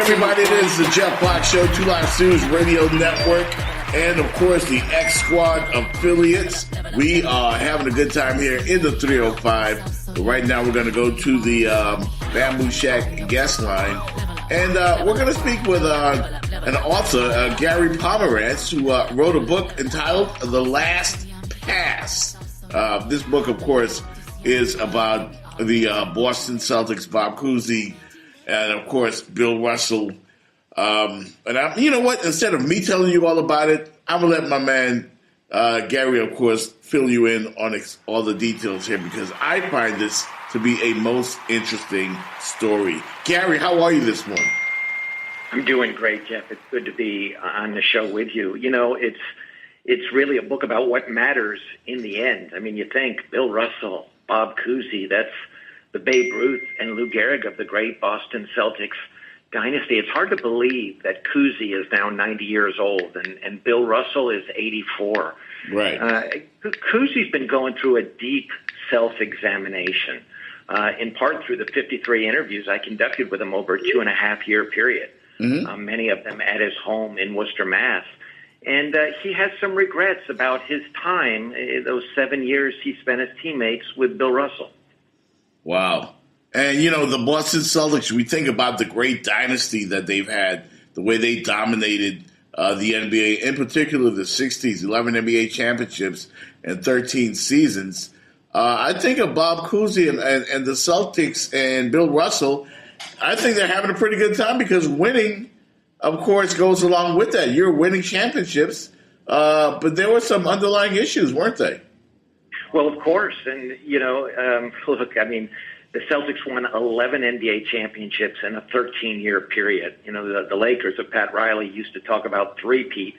everybody. It is the Jeff Black Show, Two Live Studios Radio Network, and of course the X Squad affiliates. We are having a good time here in the 305. But right now we're going to go to the Bamboo Shack guest line, and we're going to speak with an author, Gary Pomerantz, who wrote a book entitled The Last Pass. This book, of course, is about the Boston Celtics, Bob Cousy, and of course, Bill Russell. You know what? Instead of me telling you all about it, I'm going to let my man, Gary, of course, fill you in on all the details here, because I find this to be a most interesting story. Gary, how are you this morning? I'm doing great, Jeff. It's good to be on the show with you. You know, it's really a book about what matters in the end. I mean, you think Bill Russell, Bob Cousy, that's the Babe Ruth and Lou Gehrig of the great Boston Celtics dynasty. It's hard to believe that Cousy is now 90 years old and Bill Russell is 84. Right. Cousy's been going through a deep self-examination, in part through the 53 interviews I conducted with him over a 2.5-year period, many of them at his home in Worcester, Mass. And he has some regrets about his time, those 7 years he spent as teammates with Bill Russell. Wow. And, you know, the Boston Celtics, we think about the great dynasty that they've had, the way they dominated the NBA, in particular the 60s, 11 NBA championships and 13 seasons. I think of Bob Cousy and the Celtics and Bill Russell. I think they're having a pretty good time because winning, of course, goes along with that. You're winning championships, but there were some underlying issues, weren't they? Well, of course. And, you know, look, I mean, the Celtics won 11 NBA championships in a 13-year period. You know, the Lakers of Pat Riley used to talk about three-peat.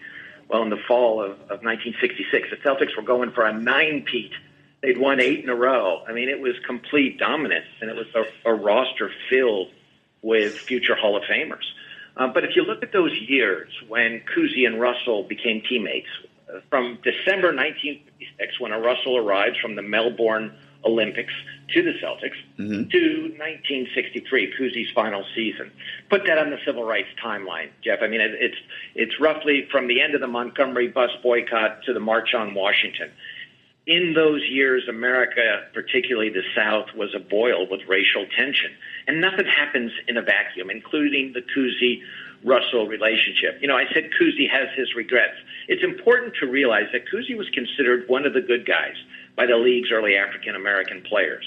Well, in the fall of 1966, the Celtics were going for a 9-peat. They'd won 8 in a row. I mean, it was complete dominance, and it was a roster filled with future Hall of Famers. But if you look at those years when Cousy and Russell became teammates, from December 1956, when Russell arrives from the Melbourne Olympics to the Celtics, to 1963, Cousy's final season. Put that on the civil rights timeline, Jeff. I mean, it's roughly from the end of the Montgomery bus boycott to the March on Washington. In those years, America, particularly the South, was aboil with racial tension. And nothing happens in a vacuum, including the Cousy-Russell relationship. You know, I said Cousy has his regrets. It's important to realize that Cousy was considered one of the good guys by the league's early African-American players.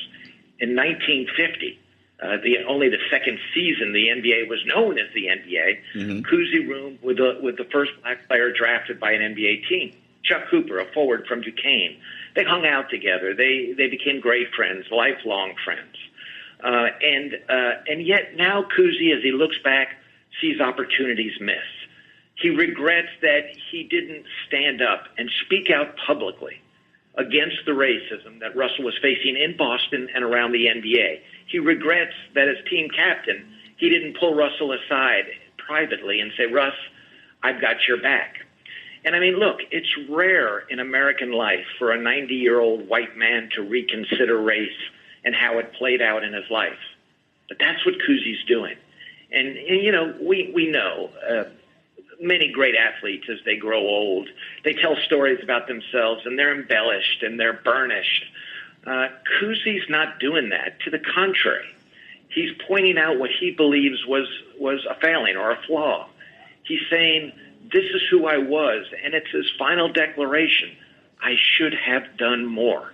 In 1950, only the second season the NBA was known as the NBA, Cousy roomed with the first black player drafted by an NBA team, Chuck Cooper, a forward from Duquesne. They hung out together. They became great friends, lifelong friends. And yet now Cousy, as he looks back, sees opportunities missed. He regrets that he didn't stand up and speak out publicly against the racism that Russell was facing in Boston and around the NBA. He regrets that as team captain, he didn't pull Russell aside privately and say, Russ, I've got your back. And I mean, look, it's rare in American life for a 90-year-old white man to reconsider race and how it played out in his life. But that's what Cousy's doing. And you know, we know many great athletes, as they grow old, they tell stories about themselves, and they're embellished and they're burnished. Cousy's not doing that. To the contrary, he's pointing out what he believes was a failing or a flaw. He's saying, this is who I was, and it's his final declaration. I should have done more.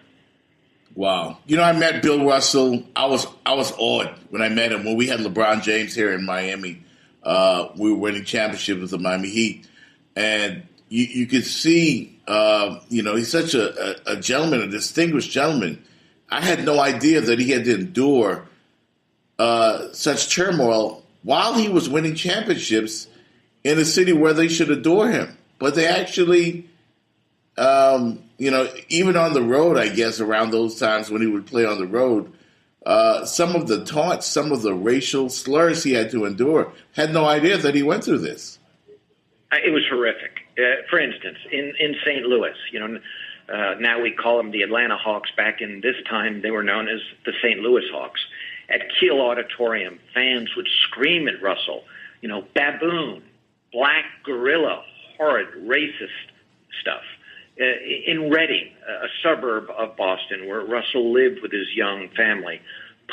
Wow. You know, I met Bill Russell. I was awed when I met him. When we had LeBron James here in Miami, we were winning championships with the Miami Heat. And you could see, you know, he's such a gentleman, a distinguished gentleman. I had no idea that he had to endure such turmoil while he was winning championships in a city where they should adore him. But they actually, you know, even on the road, I guess, around those times when he would play on the road, some of the taunts, some of the racial slurs he had to endure, had no idea that he went through this. It was horrific. For instance, in St. Louis, you know, now we call them the Atlanta Hawks. Back in this time, they were known as the St. Louis Hawks. At Kiel Auditorium, fans would scream at Russell baboon, black gorilla, horrid racist stuff. In Reading, a suburb of Boston where Russell lived with his young family,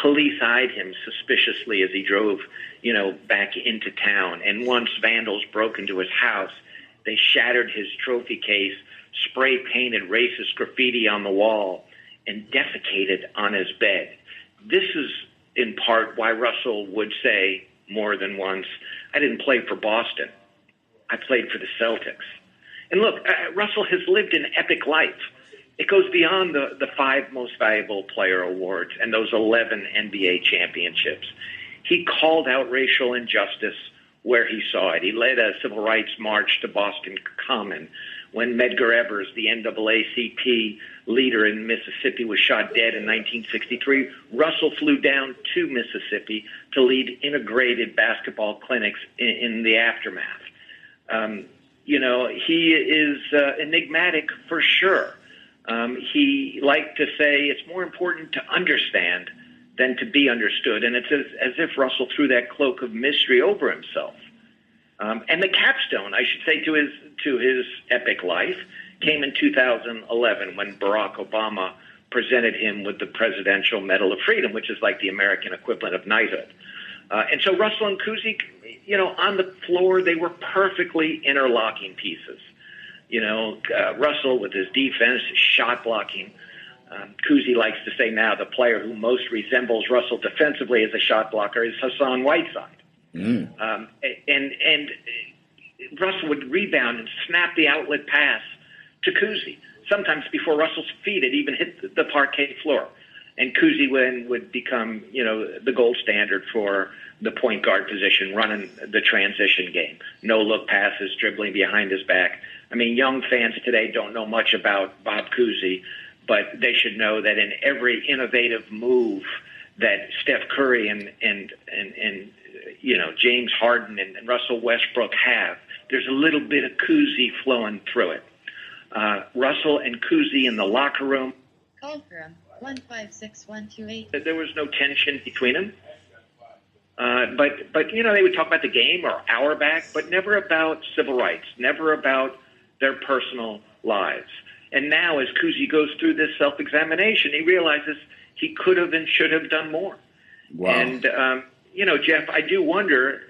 police eyed him suspiciously as he drove, back into town. And once vandals broke into his house, they shattered his trophy case, spray painted racist graffiti on the wall, and defecated on his bed. This is in part why Russell would say more than once, I didn't play for Boston. I played for the Celtics. And look, Russell has lived an epic life. It goes beyond the 5 most valuable player awards and those 11 NBA championships. He called out racial injustice where he saw it. He led a civil rights march to Boston Common when Medgar Evers, the NAACP leader in Mississippi, was shot dead in 1963. Russell flew down to Mississippi to lead integrated basketball clinics in the aftermath. He is enigmatic for sure. He liked to say it's more important to understand than to be understood. And it's as if Russell threw that cloak of mystery over himself. And the capstone, I should say, to his epic life came in 2011 when Barack Obama presented him with the Presidential Medal of Freedom, which is like the American equivalent of knighthood. And so Russell and Cousy, on the floor, they were perfectly interlocking pieces. Russell with his defense, his shot blocking. Cousy likes to say now the player who most resembles Russell defensively as a shot blocker is Hassan Whiteside. And Russell would rebound and snap the outlet pass to Cousy, sometimes before Russell's feet had even hit the parquet floor. And Cousy would become, the gold standard for the point guard position, running the transition game. No-look passes, dribbling behind his back. I mean, young fans today don't know much about Bob Cousy, but they should know that in every innovative move that Steph Curry and James Harden and Russell Westbrook have, there's a little bit of Cousy flowing through it. Russell and Cousy in the locker room. Call from 156-128. There was no tension between them. But they would talk about the game or hour back, but never about civil rights, never about their personal lives. And now as Cousy goes through this self-examination, he realizes he could have and should have done more. Wow. And, Jeff, I do wonder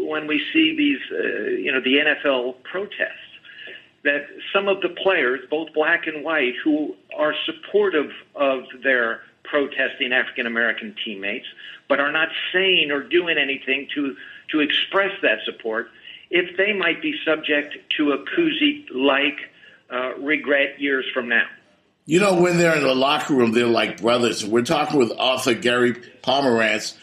when we see these, the NFL protests, that some of the players, both black and white, who are supportive of their protesting African-American teammates, but are not saying or doing anything to express that support, if they might be subject to a Cousy-like regret years from now. When they're in the locker room, they're like brothers. We're talking with author Gary Pomerantz,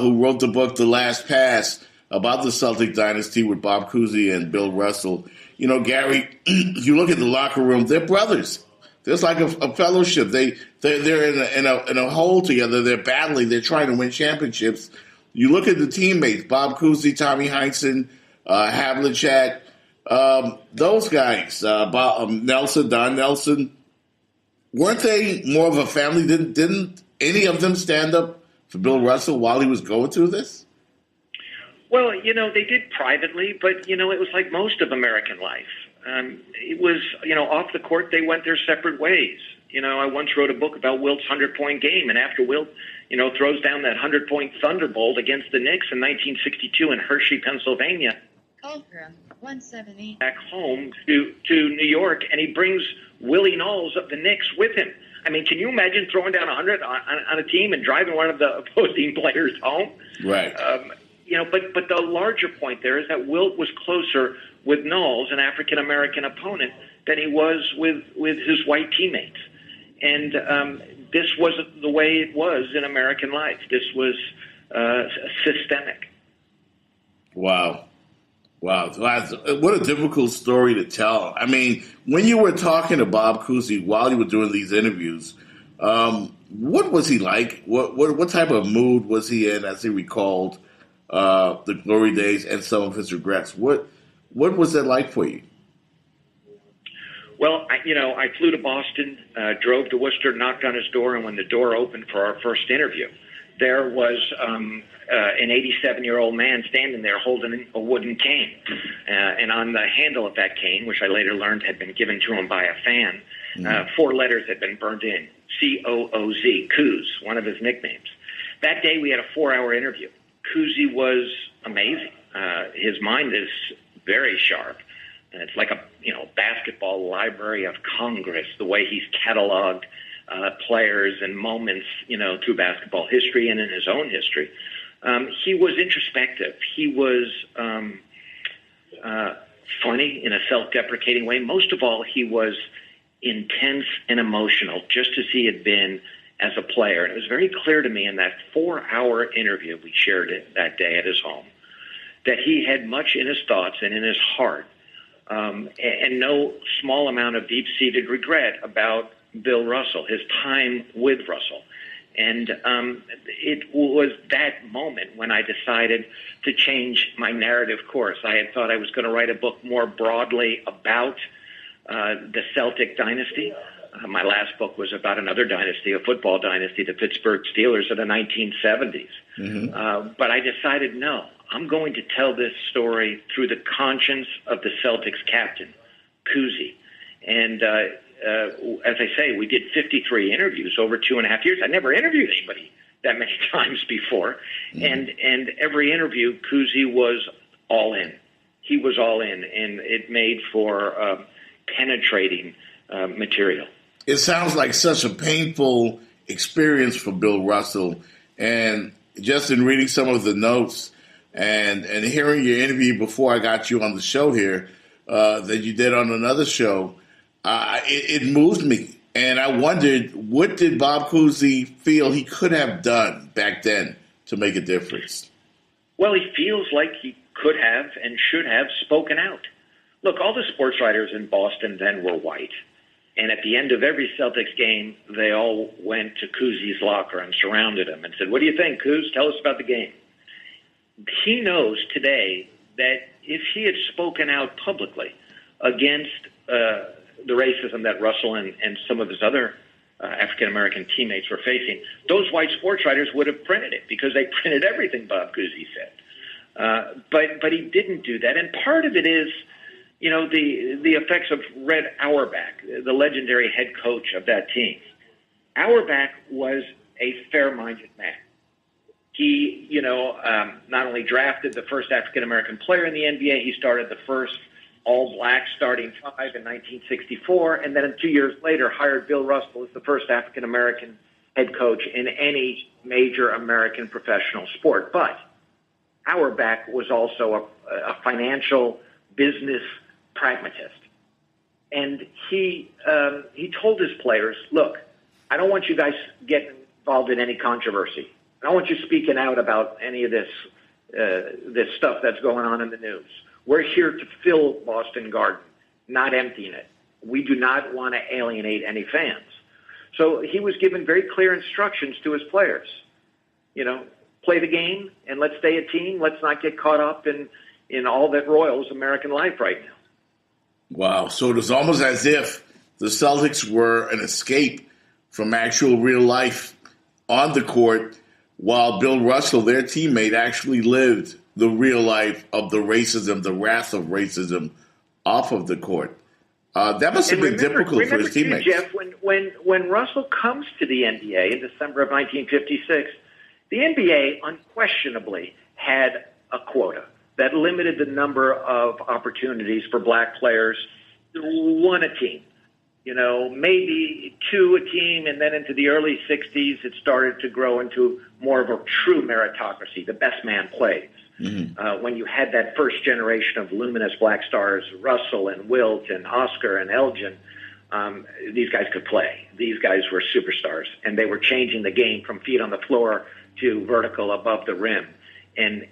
who wrote the book The Last Pass about the Celtic dynasty with Bob Cousy and Bill Russell. Gary, you look at the locker room, they're brothers. There's like a fellowship. They're in a hole together. They're battling. They're trying to win championships. You look at the teammates, Bob Cousy, Tommy Heinsohn, Havlicek, those guys, Don Nelson. Weren't they more of a family? Didn't any of them stand up for Bill Russell while he was going through this? Well, they did privately, but, it was like most of American life. It was, off the court, they went their separate ways. I once wrote a book about Wilt's 100-point game, and after Wilt, throws down that 100-point thunderbolt against the Knicks in 1962 in Hershey, Pennsylvania. Call from 178. Back home to New York, and he brings Willie Knowles of the Knicks with him. I mean, can you imagine throwing down 100 on a team and driving one of the opposing players home? Right. But the larger point there is that Wilt was closer with Knowles, an African-American opponent, than he was with his white teammates. And this wasn't the way it was in American life. This was systemic. Wow. What a difficult story to tell. I mean, when you were talking to Bob Cousy while you were doing these interviews, what was he like? What type of mood was he in as he recalled the glory days and some of his regrets? What was that like for you? Well, I flew to Boston, drove to Worcester, knocked on his door, and when the door opened for our first interview, there was an 87-year-old man standing there holding a wooden cane. And on the handle of that cane, which I later learned had been given to him by a fan, 4 letters had been burned in, C-O-O-Z, Cooz, one of his nicknames. That day we had a 4-hour interview. Cousy was amazing. His mind is very sharp. And it's like a basketball library of Congress, the way he's cataloged players and moments, through basketball history and in his own history. He was introspective. He was funny in a self-deprecating way. Most of all, he was intense and emotional, just as he had been as a player. And it was very clear to me in that 4-hour interview we shared that day at his home that he had much in his thoughts and in his heart, and no small amount of deep-seated regret about Bill Russell, his time with Russell. And it was that moment when I decided to change my narrative course. I had thought I was going to write a book more broadly about the Celtic dynasty. My last book was about another dynasty, a football dynasty, the Pittsburgh Steelers of the 1970s. Mm-hmm. But I decided, no, I'm going to tell this story through the conscience of the Celtics captain, Cousy. And as I say, we did 53 interviews over 2.5 years. I never interviewed anybody that many times before. Mm-hmm. And every interview, Cousy was all in. He was all in, and it made for penetrating material. It sounds like such a painful experience for Bill Russell. And just in reading some of the notes and hearing your interview before I got you on the show here that you did on another show, it moved me. And I wondered, what did Bob Cousy feel he could have done back then to make a difference? Well, he feels like he could have and should have spoken out. Look, all the sports writers in Boston then were white. And at the end of every Celtics game, they all went to Cousy's locker and surrounded him and said, "What do you think, Couz? Tell us about the game." He knows today that if he had spoken out publicly against the racism that Russell and some of his other African-American teammates were facing, those white sports writers would have printed it because they printed everything Bob Cousy said. But he didn't do that. And part of it is, the effects of Red Auerbach, the legendary head coach of that team. Auerbach was a fair-minded man. He, not only drafted the first African-American player in the NBA, he started the first all-black starting five in 1964, and then 2 years later hired Bill Russell as the first African-American head coach in any major American professional sport. But Auerbach was also a financial business pragmatist. And he told his players, look, I don't want you guys getting involved in any controversy. I don't want you speaking out about any of this stuff that's going on in the news. We're here to fill Boston Garden, not emptying it. We do not want to alienate any fans. So he was given very clear instructions to his players. Play the game and let's stay a team. Let's not get caught up in all that roils American life right now. Wow. So it was almost as if the Celtics were an escape from actual real life on the court, while Bill Russell, their teammate, actually lived the real life of the racism, the wrath of racism off of the court. That must have been difficult for his teammates. Jeff, when Russell comes to the NBA in December of 1956, the NBA unquestionably had a quota that limited the number of opportunities for black players, one a team. Maybe two a team, and then into the early 60s, it started to grow into more of a true meritocracy. The best man plays. Mm-hmm. When you had that first generation of luminous black stars, Russell and Wilt and Oscar and Elgin, these guys could play. These guys were superstars, and they were changing the game from feet on the floor to vertical above the rim, and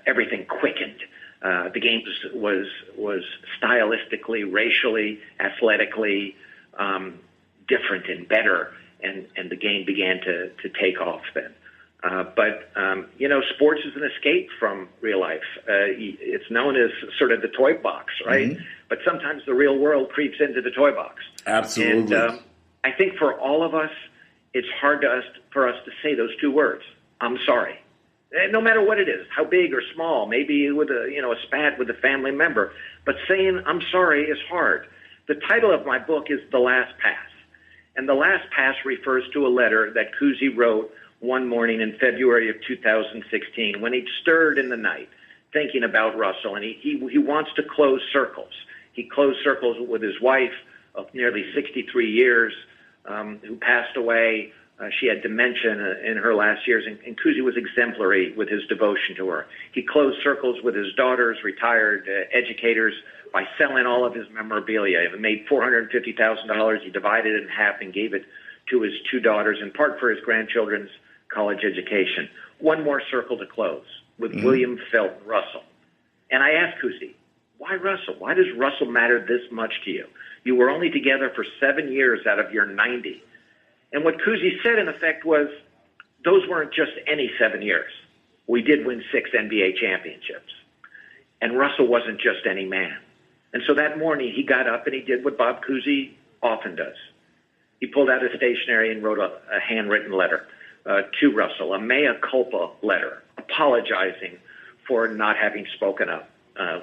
everything quickened. The game was stylistically, racially, athletically different and better, and the game began to take off then. But sports is an escape from real life. It's known as sort of the toy box, right? Mm-hmm. But sometimes the real world creeps into the toy box. Absolutely. And I think for all of us, it's hard for us to say those two words. I'm sorry. No matter what it is, how big or small, maybe with a spat with a family member, but saying I'm sorry is hard. The title of my book is The Last Pass, and The Last Pass refers to a letter that Cousy wrote one morning in February of 2016 when he'd stirred in the night thinking about Russell, and he wants to close circles. He closed circles with his wife of nearly 63 years, who passed away. She had dementia in her last years, and Cousy was exemplary with his devotion to her. He closed circles with his daughters, retired educators, by selling all of his memorabilia. He made $450,000. He divided it in half and gave it to his two daughters, in part for his grandchildren's college education. One more circle to close with William Felton Russell. And I asked Cousy, why Russell? Why does Russell matter this much to you? You were only together for 7 years out of your 90. And what Cousy said, in effect, was, those weren't just any 7 years. We did win 6 NBA championships. And Russell wasn't just any man. And so that morning, he got up and he did what Bob Cousy often does. He pulled out his stationery and wrote a handwritten letter to Russell, a mea culpa letter, apologizing for not having spoken up,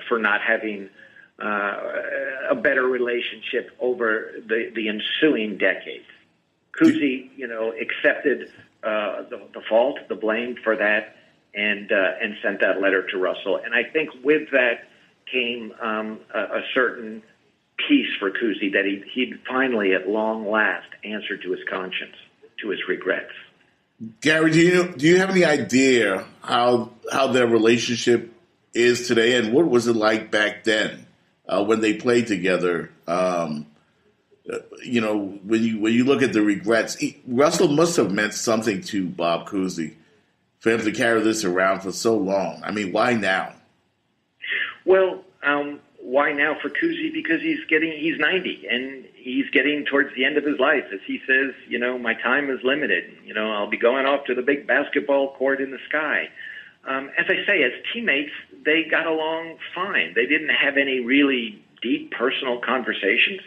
for not having a better relationship over the ensuing decades. Cousy, accepted the fault, the blame for that, and sent that letter to Russell. And I think with that came a certain peace for Cousy, that he'd finally, at long last, answered to his conscience, to his regrets. Gary, do you have any idea how their relationship is today, and what was it like back then when they played together? When you look at the regrets, Russell must have meant something to Bob Cousy for him to carry this around for so long. I mean, why now? Well, why now for Cousy? Because he's 90 and he's getting towards the end of his life. As he says, my time is limited. I'll be going off to the big basketball court in the sky. As I say, as teammates, they got along fine. They didn't have any really deep personal conversations.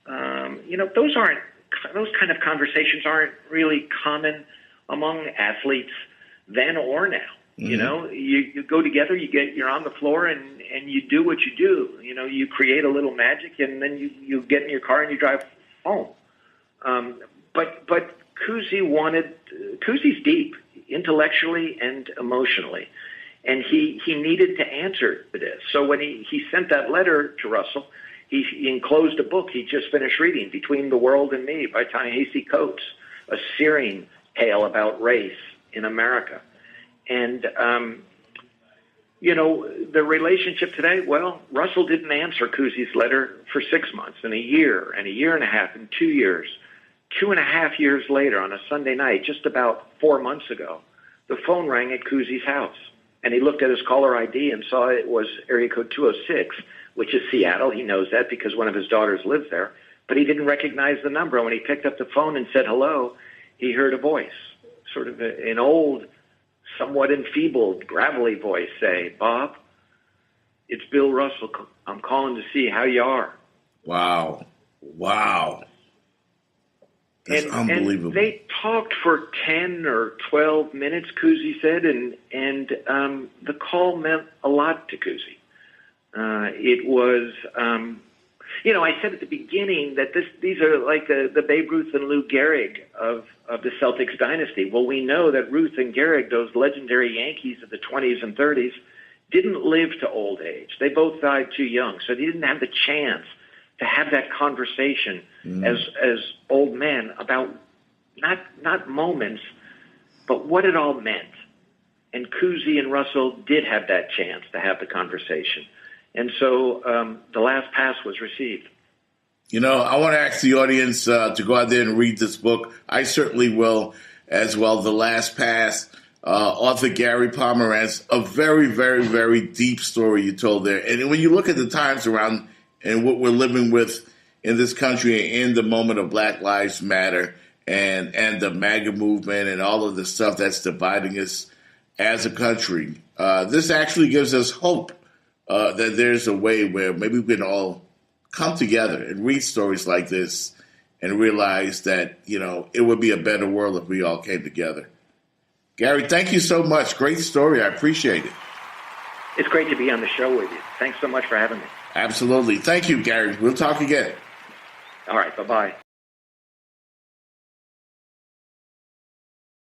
Those kind of conversations aren't really common among athletes then or now. Mm-hmm. You go together, you're on the floor and you do what you do. You create a little magic, and then you get in your car and you drive home. But Cousy's deep intellectually and emotionally, and he needed to answer to this. So when he sent that letter to Russell, he enclosed a book he just finished reading, Between the World and Me by Ta-Nehisi Coates, a searing tale about race in America. And, the relationship today, well, Russell didn't answer Cousy's letter for 6 months and a year and a half and 2 years. 2.5 years later, on a Sunday night, just about 4 months ago, the phone rang at Cousy's house. And he looked at his caller ID and saw it was area code 206, which is Seattle. He knows that because one of his daughters lives there. But he didn't recognize the number. When he picked up the phone and said hello, he heard a voice, sort of an old, somewhat enfeebled, gravelly voice say, "Bob, it's Bill Russell. I'm calling to see how you are." Wow. That's unbelievable. And they talked for 10 or 12 minutes, Cousy said, and the call meant a lot to Cousy. It was, I said at the beginning that these are like the Babe Ruth and Lou Gehrig of the Celtics dynasty. Well, we know that Ruth and Gehrig, those legendary Yankees of the 20s and 30s, didn't live to old age. They both died too young, so they didn't have the chance to have that conversation as old men about not moments, but what it all meant. And Cousy and Russell did have that chance to have the conversation. And so The Last Pass was received. I want to ask the audience to go out there and read this book. I certainly will as well. The Last Pass, author Gary Pomerantz, a very, very, very deep story you told there. And when you look at the times around and what we're living with in this country in the moment of Black Lives Matter and the MAGA movement and all of the stuff that's dividing us as a country, this actually gives us hope that there's a way where maybe we can all come together and read stories like this and realize that, it would be a better world if we all came together. Gary, thank you so much. Great story. I appreciate it. It's great to be on the show with you. Thanks so much for having me. Absolutely. Thank you, Gary. We'll talk again. All right. Bye-bye.